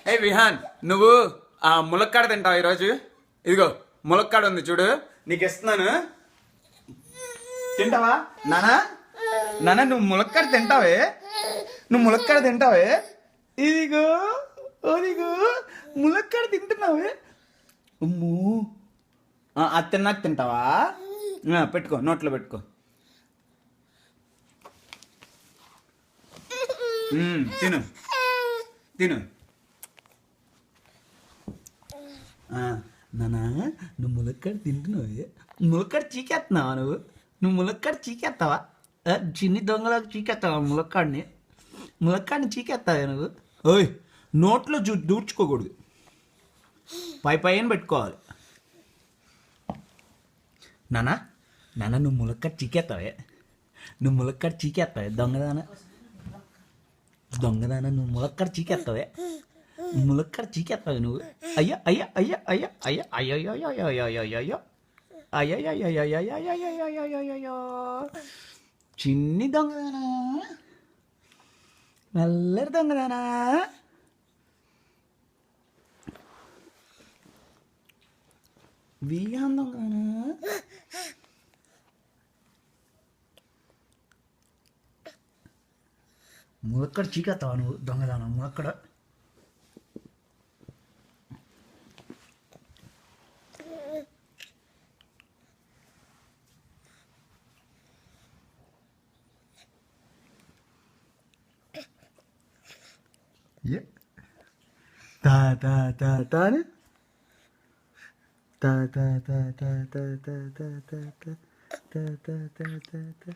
ఏ విహాన్, నువ్వు ములక్కాడ తింటావు ఈరోజు? ఇదిగో ములక్కాడ ఉంది చూడు, నీకు ఇస్తున్నాను. తింటావా నానా? నానా నువ్వు ములక్కాడ తింటావే? నువ్వు ములక్కాడ తింటావే? ఇదిగో అదిగో ములక్కాడ తింటున్నావే. అమ్మో, అది తిన్నాక తింటావా? పెట్టుకో, నోట్లో పెట్టుకో. తిను తిను. నానా నువ్వు ములక్కాడ తింటున్నావే? ములక్కాడ చీకేస్తున్నావా నువ్వు? నువ్వు ములక్కాడ చీకేస్తావా? చిన్ని దొంగలకు చీకేస్తావా ములక్కాడిని? ములక్కాడిని చీకేస్తావా నువ్వు? ఓయ్, నోట్లో దూడ్చుకోకూడదు, పై పైన పెట్టుకోవాలి. నానా నాన్న నువ్వు ములక్కాడ చీకేస్తావే? నువ్వు ములక్కాడ చీకేస్తావే? దొంగదానా దొంగదానా, నువ్వు ములక్కాడ చీకేస్తావే? ములక్కాడ చీకేస్తావే నువ్వు? అయ్యో అయ్యో అయ్యో అయ్యో అయ్యో అయ్యో అయ్యో అయ్యో అయ్యో, చిన్ని దొంగదానా, నల్లరి దొంగదానా. విహాన్ దొంగదానా. ములక్కడ చీకేస్తావా నువ్వు? దొంగదానా ములక్కడ. తా తా తా తాను తా తా తా తా తా తా తా తా తా తా తా తా తా.